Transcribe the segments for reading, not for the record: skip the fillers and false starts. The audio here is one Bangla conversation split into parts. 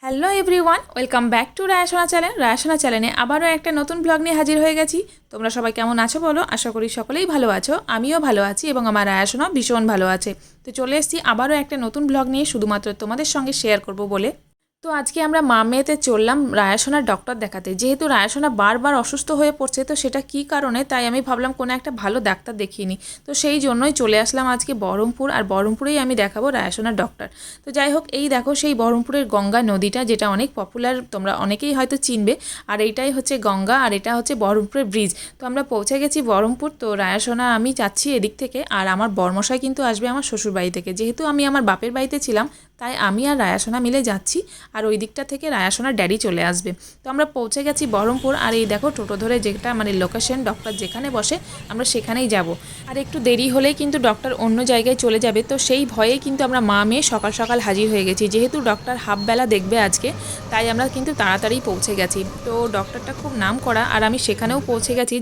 Hello everyone, welcome back to Rayasona channel. Rayasona চ্যানেলে আবারও একটা নতুন ব্লগ নিয়ে হাজির হয়ে গেছি। তোমরা সবাই কেমন আছো বলো? আশা করি সকলেই ভালো আছো, আমিও ভালো আছি এবং আমার রায়াসোনাও ভীষণ ভালো আছে। তো চলে এসেছি আবারও একটা নতুন ব্লগ নিয়ে, শুধুমাত্র তোমাদের সঙ্গে শেয়ার করব বলে। তো আজকে আমরা মা মেয়েতে চললাম রায়াসোনার ডক্টর দেখাতে। যেহেতু রায়াসোনা বারবার অসুস্থ হয়ে পড়ছে, তো সেটা কী কারণে, তাই আমি ভাবলাম কোনো একটা ভালো ডাক্তার দেখিয়ে নিই। তো সেই জন্যই চলে আসলাম আজকে বহরমপুর, আর বহরমপুরেই আমি দেখাবো রায়াসোনার ডক্টর। তো যাই হোক, এই দেখো সেই বহরমপুরের গঙ্গা নদীটা, যেটা অনেক পপুলার, তোমরা অনেকেই হয়তো চিনবে। আর এইটাই হচ্ছে গঙ্গা, আর এটা হচ্ছে বহরমপুরের ব্রিজ। তো আমরা পৌঁছে গেছি বহরমপুর। তো রায়াসোনা আমি যাচ্ছি এদিক থেকে, আর আমার বরমশাই কিন্তু আসবে আমার শ্বশুরবাড়ি থেকে। যেহেতু আমি আমার বাপের বাড়িতে ছিলাম, তাই আমি আর রায়াসোনা মিলে যাচ্ছি, আর ওই দিকটা থেকে রায়াসোনার ড্যাডি চলে আসবে। তো আমরা পৌঁছে গেছি বহরমপুর, আর এই দেখো টোটো ধরে যেটা মানে লোকেশন, ডক্টর যেখানে বসে আমরা সেখানেই যাব। আর একটু দেরি হলেই কিন্তু ডক্টর অন্য জায়গায় চলে যাবে, তো সেই ভয়েই কিন্তু আমরা মা মেয়ে সকাল সকাল হাজির হয়ে গেছি। যেহেতু ডক্টর হাফবেলা দেখবে আজকে, তাই আমরা কিন্তু তাড়াতাড়ি পৌঁছে গেছি। তো ডক্টরটা খুব নাম করা, আর আমি সেখানেও পৌঁছে গেছি,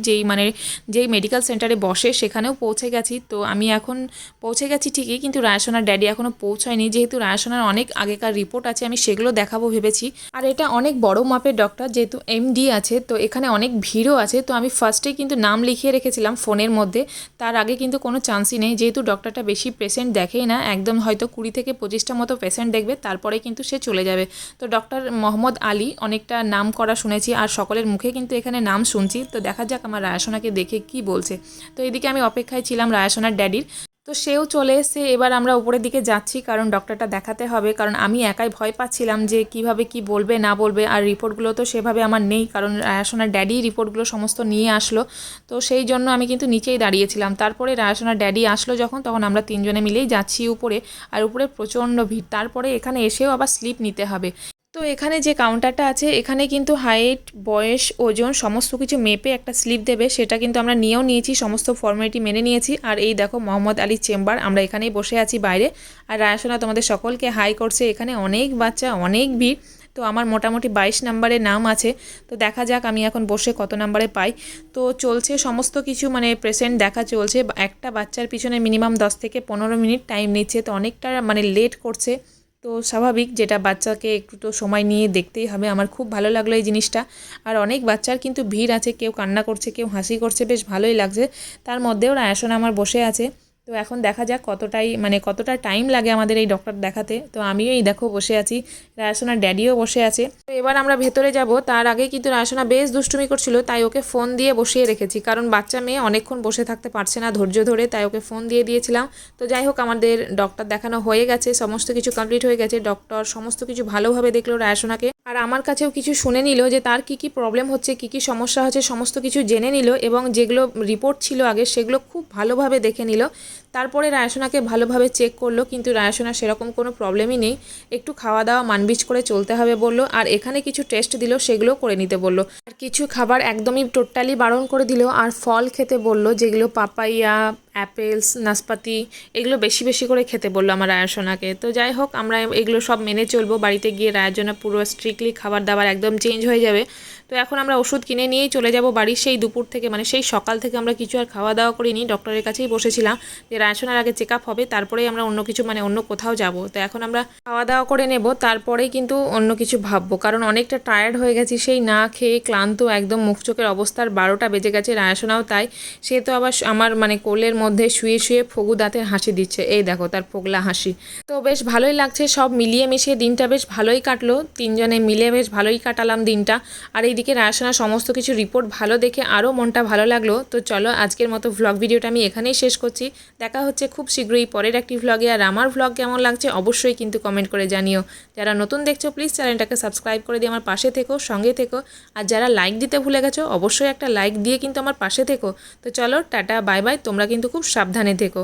যেই মেডিকেল সেন্টারে বসে সেখানেও পৌঁছে গেছি। তো আমি এখন পৌঁছে গেছি ঠিকই, কিন্তু রায়াসোনার ড্যাডি এখনও পৌঁছায়নি। যেহেতু রায়াসোনার অনেক আগেকার রিপোর্ট আছে, আমি সেগুলো দেখাবো ভেবেছি। আর এটা অনেক বড় মাপের ডক্টর, যেহেতু এমডি আছে, তো এখানে অনেক ভিড়ও আছে। তো আমি ফার্স্টেই কিন্তু নাম লিখিয়ে রেখেছিলাম ফোনের মধ্যে, তার আগে কিন্তু কোনো চান্সই নেই। যেহেতু ডক্টরটা বেশি পেশেন্ট দেখেই না, একদম হয়তো 20 থেকে 25টা মতো পেশেন্ট দেখবে, তারপরে কিন্তু সে চলে যাবে। তো ডক্টর মোহাম্মদ আলী, অনেকটা নাম করা শুনেছি, আর সকলের মুখে কিন্তু এখানে নাম শুনছি। তো দেখা যাক আমার রায়াসোনাকে দেখে কি বলছে। তো এদিকে আমি অপেক্ষায় ছিলাম রায়াসোনার ড্যাডির। তো সেও চলে এসে, এবার আমরা উপরের দিকে যাচ্ছি, কারণ ডক্টরটা দেখাতে হবে। কারণ আমি একাই ভয় পাচ্ছিলাম যে কিভাবে কি বলবে না বলবে, আর রিপোর্টগুলো তো সেভাবে আমার নেই, কারণ রায়াসোনার ড্যাডি রিপোর্টগুলো সমস্ত নিয়ে আসলো। তো সেই জন্য আমি কিন্তু নিচেই দাঁড়িয়েছিলাম। তারপরে রায়াসোনার ড্যাডি আসলো যখন, তখন আমরা তিনজনে মিলেই যাচ্ছি উপরে। আর উপরে প্রচণ্ড ভিড়। তারপরে এখানে এসেও আবার স্লিপ নিতে হবে। তো এখানে যে কাউন্টারটা আছে, এখানে কিন্তু হাইট, বয়স, ওজন সমস্ত কিছু মেপে একটা স্লিপ দেবে, সেটা কিন্তু আমরা নিয়েও নিয়েছি, সমস্ত ফর্মালিটি মেনে নিয়েছি। আর এই দেখো মোহাম্মদ আলীর চেম্বার, আমরা এখানেই বসে আছি বাইরে। আর রায়াসোনা তোমাদের সকলকে হাই করছে। এখানে অনেক বাচ্চা, অনেক ভিড়। তো আমার মোটামুটি 22 নম্বরে নাম আছে। তো দেখা যাক আমি এখন বসে কত নম্বরে পাই। তো চলছে সমস্ত কিছু, মানে পেশেন্ট দেখা চলছে। একটা বাচ্চার পিছনে মিনিমাম 10 থেকে 15 মিনিট টাইম নিচ্ছে, তো অনেকটা মানে লেট করছে। তো স্বাভাবিক, যেটা বাচ্চাকে একটু তো সময় নিয়ে দেখতেই হবে। আমার খুব ভালো লাগলো এই জিনিসটা। আর অনেক বাচ্চার কিন্তু ভিড় আছে, কেউ কান্না করছে, কেউ হাসি করছে, বেশ ভালোই লাগছে। তার মধ্যেও রায়াসোনা আমার বসে আছে। তো এখন দেখা যাক কতটা টাইম লাগে আমাদের এই ডক্টর দেখাতে। তো আমিও এই দেখো বসে আছি, রায়াসোনার ড্যাডিও বসে আছে। তো এবার আমরা ভেতরে যাব। তার আগে কিন্তু রায়াসোনা বেশ দুষ্টুমি করছিল, তাই ওকে ফোন দিয়ে বসিয়ে রেখেছি, কারণ বাচ্চা মেয়ে অনেকক্ষণ বসে থাকতে পারছে না ধৈর্য ধরে, তাই ওকে ফোন দিয়ে দিয়েছিলাম। তো যাই হোক, আমাদের ডক্টর দেখানো হয়ে গেছে, সমস্ত কিছু কমপ্লিট হয়ে গেছে। ডক্টর সমস্ত কিছু ভালোভাবে দেখলো রায়াসোনাকে, আর আমার কাছেও কিছু শুনে নিল যে তার কি কি প্রবলেম হচ্ছে, কি কি সমস্যা হচ্ছে, সমস্ত কিছু জেনে নিল, এবং যেগুলো রিপোর্ট ছিল আগে সেগুলো খুব ভালোভাবে দেখে নিল। তারপরে রায়াসোনাকে ভালোভাবে চেক করলো, কিন্তু রায়াসোনার সেরকম কোনো প্রবলেমই নেই। একটু খাওয়া দাওয়া মানবিজ করে চলতে হবে বললো, আর এখানে কিছু টেস্ট দিল, সেগুলো করে নিতে বললো। আর কিছু খাবার একদমই টোটালি বারণ করে দিল, আর ফল খেতে বললো, যেগুলো পাপাইয়া, অ্যাপেলস, নাশপাতি, এগুলো বেশি বেশি করে খেতে বললো আমার রায়াসোনাকে। তো যাই হোক, আমরা এগুলো সব মেনে চলবো। বাড়িতে গিয়ে রায়াসোনা পুরো স্ট্রিক্টলি খাবার দাবার একদম চেঞ্জ হয়ে যাবে। তো এখন আমরা ওষুধ কিনে নিয়েই চলে যাব বাড়ি। সেই দুপুর থেকে, মানে সেই সকাল থেকে আমরা কিছু আর খাওয়া দাওয়া করিনি, ডক্টরের কাছেই বসেছিলাম যে রায়াসোনার আগে চেক আপ হবে, তারপরেই আমরা অন্য কিছু, মানে অন্য কোথাও যাব। তো এখন আমরা খাওয়া দাওয়া করে নেব, তারপরেই কিন্তু অন্য কিছু ভাববো, কারণ অনেকটা টায়ার্ড হয়ে গেছি, সেই না খেয়ে ক্লান্ত একদম, মুখ চোখের অবস্থার 12টা বেজে গেছে। রায়াসোনাও তাই, সে তো আবার আমার মানে কোলের মধ্যে শুয়ে শুয়ে ফগু দাঁতের হাসি দিচ্ছে, এই দেখো তার ফোগলা হাসি। তো বেশ ভালোই লাগছে, সব মিলিয়ে মিশিয়ে দিনটা বেশ ভালোই কাটলো, তিনজনে মিলে বেশ ভালোই কাটালাম দিনটা। আর এইদিকে রায়াসোনা সমস্ত কিছু রিপোর্ট ভালো দেখে আরও মনটা ভালো লাগলো। তো চলো, আজকের মতো ভ্লগ ভিডিওটা আমি এখানেই শেষ করছি। দেখা হচ্ছে খুব শীঘ্রই পরের একটি ভ্লগে। আর আমার ভ্লগ কেমন লাগছে অবশ্যই কিন্তু কমেন্ট করে জানিও। যারা নতুন দেখছো প্লিজ চ্যানেলটাকে সাবস্ক্রাইব করে দিয়ে আমার পাশে থেকো, সঙ্গে থেকো। আর যারা লাইক দিতে ভুলে গেছো, অবশ্যই একটা লাইক দিয়ে কিন্তু আমার পাশে থেকো। তো চলো, টাটা, বাই বাই। তোমরা কিন্তু খুব সাবধানে থেকো।